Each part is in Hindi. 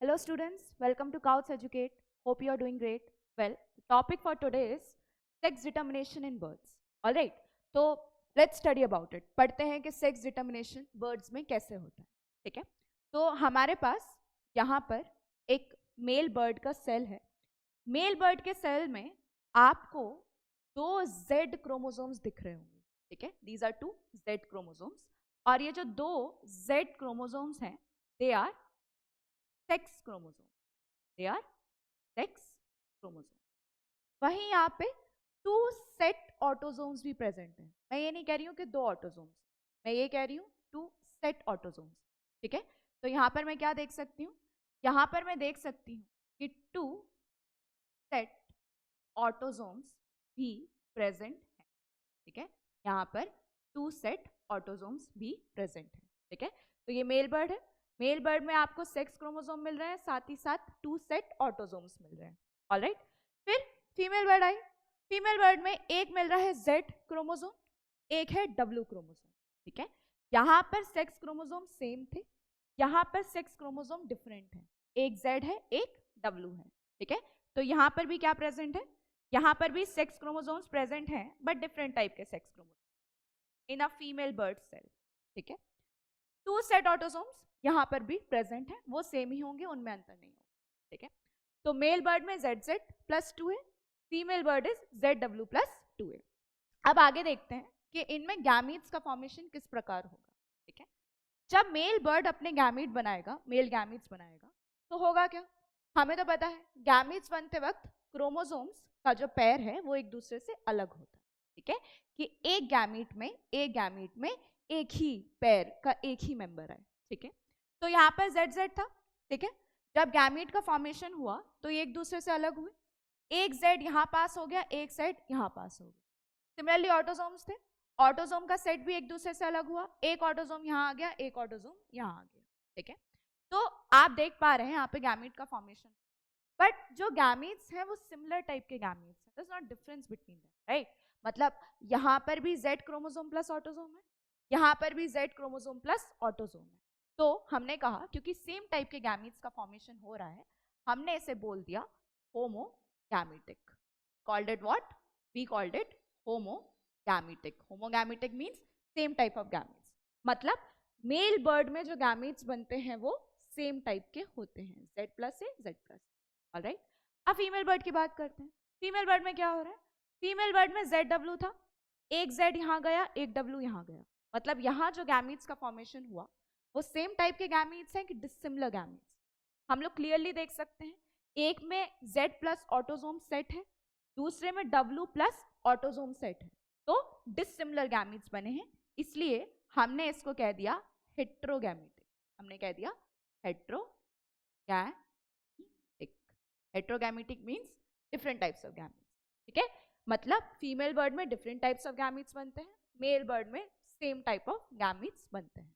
Hello students, welcome to Couch Educate. Hope you are doing great. Well, the topic for today is sex determination in birds. Alright, तो let's study about it. पढ़ते हैं कि sex determination birds में कैसे होता है, ठीक है? तो हमारे पास यहाँ पर एक मेल बर्ड का सेल है. मेल बर्ड के सेल में आपको 2 Z क्रोमोसोम्स दिख रहे होंगे, ठीक है? These are 2 Z chromosomes. और ये जो 2 Z क्रोमोसोम्स हैं, they are sex chromosome. They are sex chromosome. वहीं यहाँ पे 2 सेट ऑटोसोम्स भी प्रेजेंट हैं. मैं ये नहीं कह रही हूँ कि 2 ऑटोसोम्स, मैं ये कह रही हूँ 2 सेट ऑटोसोम्स, ठीक है? तो यहाँ पर मैं क्या देख सकती हूँ? यहाँ पर मैं देख सकती हूँ कि 2 सेट ऑटोसोम्स भी प्रेजेंट हैं, ठीक है? यहाँ पर 2 सेट ऑटोसोम्स भी प्रेजेंट हैं, ठीक है? तो ये मेल बर्ड है. मेल बर्ड में आपको सेक्स क्रोमोसोम मिल रहे हैं, साथ ही साथ 2 सेट ऑटोसोम्स मिल रहे हैं. ऑलराइट, फिर फीमेल बर्ड आई. फीमेल बर्ड में एक मिल रहा है Z क्रोमोसोम, एक है W क्रोमोसोम, ठीक है? यहाँ पर सेक्स क्रोमोसोम सेम थे, यहाँ पर सेक्स क्रोमोसोम डिफरेंट है. एक Z है, एक W है, ठीक है? तो यहाँ पर भी क्या प्रेजेंट है? यहाँ पर भी सेक्स क्रोमोसोम्स प्रेजेंट हैं, बट डिफरेंट टाइप के sex chromosome in a female bird cell, ठीक है? 2 सेट ऑटोसोम्स यहाँ पर भी प्रेजेंट है, वो सेम ही होंगे, उनमें अंतर नहीं होगा, ठीक है? तो मेल बर्ड में ZZ प्लस 2 है, female bird is ZW plus 2 है. अब आगे देखते हैं कि इनमें गैमीट्स का फॉर्मेशन किस प्रकार होगा, ठीक है? जब मेल बर्ड अपने गैमीट बनाएगा, मेल गैमीट्स बनाएगा, तो होगा क्या? हमें तो पता है गैमीट्स बनते वक्त क्रोमोसोम्स का जो पेयर है वो एक दूसरे से अलग होता है, ठीक है? कि एक गैमीट में एक ही पेयर का एक ही मेंबर है, ठीक है? तो यहाँ पर ZZ था, ठीक है? जब गैमीट का फॉर्मेशन हुआ तो ये एक दूसरे से अलग हुए. एक Z यहाँ पास हो गया, एक सेट यहाँ पास हो गया. सिमिलरली ऑटोसोम्स थे, ऑटोसोम का सेट भी एक दूसरे से अलग हुआ. एक ऑटोसोम यहाँ आ गया, एक ऑटोसोम यहाँ आ गया, ठीक है? तो आप देख पा रहे हैं यहाँ पे गैमीट का फॉर्मेशन. बट जो गैमीट्स हैं वो सिमिलर टाइप के गैमीट्स हैं. There is not difference between them, right? मतलब यहाँ पर भी Z क्रोमोसोम प्लस ऑटोसोम है, यहाँ पर भी Z क्रोमोसोम प्लस ऑटोसोम है. तो हमने कहा क्योंकि सेम टाइप के गैमीट्स का फॉर्मेशन हो रहा है, हमने इसे बोल दिया homogametic. Called it what? We called it homogametic. Homogametic means same type of gametes. मतलब मेल बर्ड में जो गैमीट्स बनते हैं वो सेम टाइप के होते हैं, Z प्लस से Z प्लस. ऑलराइट, अब फीमेल बर्ड की बात करते हैं. फीमेल बर्ड में क्या हो रहा है? फीमेल बर्ड में ZW था, एक Z यहाँ गया, एक W यहाँ गया. मतलब यहाँ जो गैमीट्स का फॉर्मेशन हुआ वो सेम टाइप के गैमीट्स हैं कि डिसिमिलर गैमीट्स? हम लोग क्लियरली देख सकते हैं, एक में Z प्लस ऑटोसोम सेट है, दूसरे में W प्लस ऑटोसोम सेट है. तो डिसिमिलर गैमीट्स बने हैं, इसलिए हमने इसको कह दिया हेट्रोगैमेटिक. हमने कह दिया heterogametic. Heterogametic means different types of gametes, ठीक है? मतलब फीमेल बर्ड में डिफरेंट टाइप्स ऑफ गैमीट्स बनते हैं, मेल बर्ड में सेम टाइप ऑफ गैमीट्स बनते हैं.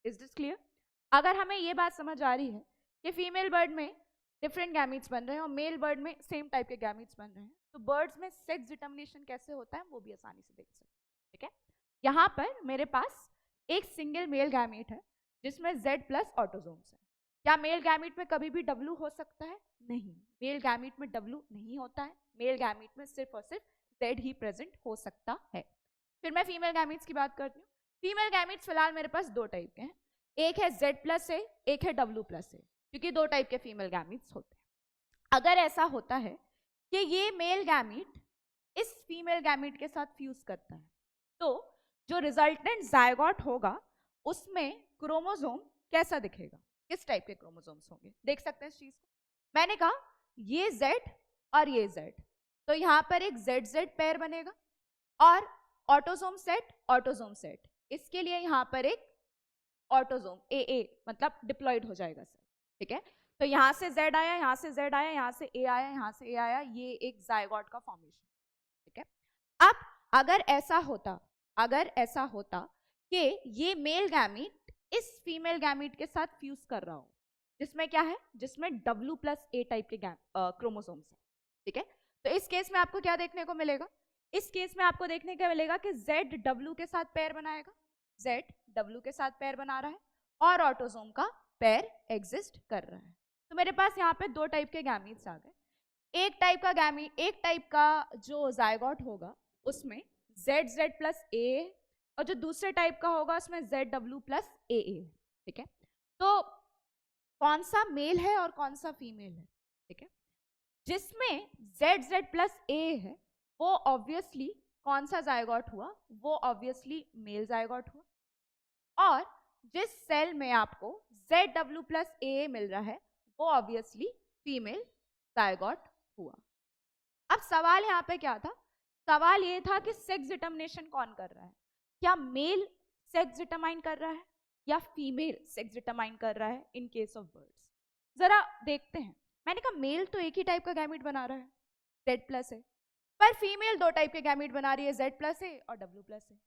Is this clear? अगर हमें ये बात समझ आ रही है कि फीमेल बर्ड में डिफरेंट गैमीट्स बन रहे हैं और मेल बर्ड में सेम टाइप के गैमीट्स बन रहे हैं, तो बर्ड्स में सेक्स डिटर्मिनेशन कैसे होता है वो भी आसानी से देख सकते हैं, ठीक है? यहाँ पर मेरे पास एक सिंगल मेल गैमीट है जिसमें Z प्लस ऑटोसोम्स है. क्या मेल गैमीट में कभी भी W हो सकता है? नहीं, मेल गैमीट में W नहीं होता है. मेल गैमीट में सिर्फ और सिर्फ Z ही प्रेजेंट हो सकता है. फिर मैं फीमेल गैमीट्स की बात करती हूँ. फीमेल गैमीट्स फिलहाल मेरे पास 2 टाइप के हैं, एक है Z प्लस ए, एक है W प्लस ए, क्योंकि 2 टाइप के फीमेल गैमीट्स होते हैं. अगर ऐसा होता है कि ये मेल गैमीट इस फीमेल गैमीट के साथ फ्यूज करता है, तो जो रिजल्टेंट जायगोट होगा उसमें क्रोमोसोम कैसा दिखेगा? किस टाइप के क्रोमोसोम्स होंगे? देख सकते हैं इस चीज को. मैंने कहा ये Z और ये Z, तो यहाँ पर एक ZZ पेयर बनेगा और ऑटोसोम सेट. इसके लिए यहाँ पर एक ऑटोसोम AA मतलब डिप्लॉयड हो जाएगा सर, ठीक है? तो यहाँ से Z आया, यहाँ से Z आया, यहाँ से A आया, यहाँ से A आया, ये एक जायगोट का फॉर्मेशन, ठीक है? अब अगर ऐसा होता कि ये मेल गैमीट इस फीमेल गैमीट के साथ फ्यूज कर रहा हो, जिसमें क्या है? जिसमें W प्लस A टाइप के क्रोमोसोम्स हैं, ठीक है? तो इस केस में आपको क्या देखने को मिलेगा? इस केस में आपको देखने को मिलेगा कि Z W के साथ पेयर बनाएगा, Z W के साथ पेयर बना रहा है और ऑटोसोम का पेयर एग्जिस्ट कर रहा है. तो मेरे पास यहाँ पे दो टाइप के गैमीट्स आ गए। एक टाइप का जो जायगोट होगा उसमें ZZ प्लस ए, और जो दूसरे टाइप का होगा उसमें ZW प्लस ए, ठीक है। तो कौन सा मेल है और कौन सा फीमेल है, ठीक है। जिसमें ZZ प्लस ए है वो ऑब्वियसली कौन सा जायगोट हुआ, वो ऑब्वियसली मेल जायगोट हुआ। और जिस सेल में आपको ZW प्लस ए मिल रहा है वो ऑब्वियसली फीमेल जायगोट हुआ। अब सवाल यहाँ पे क्या था, सवाल ये था कि सेक्स डिटर्मिनेशन कौन कर रहा है, क्या मेल सेक्स डिटरमाइन कर रहा है या फीमेल सेक्स डिटरमाइन कर रहा है इन केस ऑफ बर्ड्स। जरा देखते हैं। मैंने कहा मेल तो एक ही टाइप का गैमीट बना रहा है Z प्लस ए, पर फीमेल दो टाइप के गैमीट बना रही है Z प्लस ए और W प्लस ए।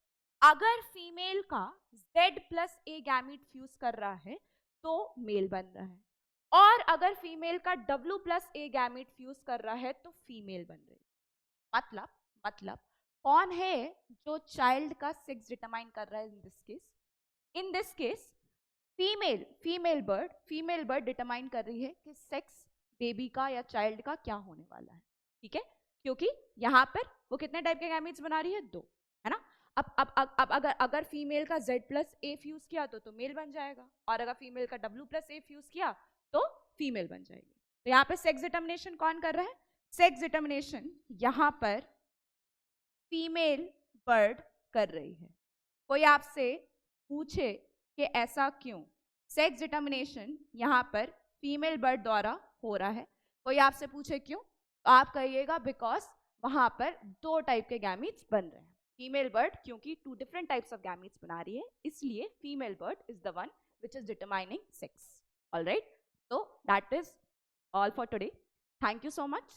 अगर फीमेल का Z प्लस ए गैमीट फ्यूज कर रहा है तो मेल बन रहा है, और अगर फीमेल का W प्लस ए गैमीट फ्यूज कर रहा है तो फीमेल बन रही है। मतलब कौन है जो चाइल्ड का सेक्स डिटरमाइन कर रहा है in this case female bird determine कर रही है कि सेक्स बेबी का या चाइल्ड का क्या होने वाला है, ठीक है। क्योंकि यहाँ पर वो कितने टाइप के गैमीट्स बना रही है, दो, है ना। अब अगर फीमेल का Z प्लस ए फ्यूज किया तो मेल बन जाएगा, और अगर फीमेल का W प्लस ए फ्यूज किया तो फीमेल बन जाएगी। तो यहाँ पे सेक्स डिटर्मिनेशन कौन कर रहा है, सेक्स डिटर्मिनेशन यहाँ पर फीमेल बर्ड कर रही है। कोई आपसे पूछे कि ऐसा क्यों, सेक्स डिटर्मिनेशन यहाँ पर फीमेल बर्ड द्वारा हो रहा है, कोई आपसे पूछे क्यों, तो आप कहिएगा बिकॉज वहां पर दो टाइप के गैमीट्स बन रहे हैं। फीमेल बर्ड क्योंकि two different types of gametes बना रही है, इसलिए female bird is the one which is determining sex. Alright, so that is all for today. Thank you so much.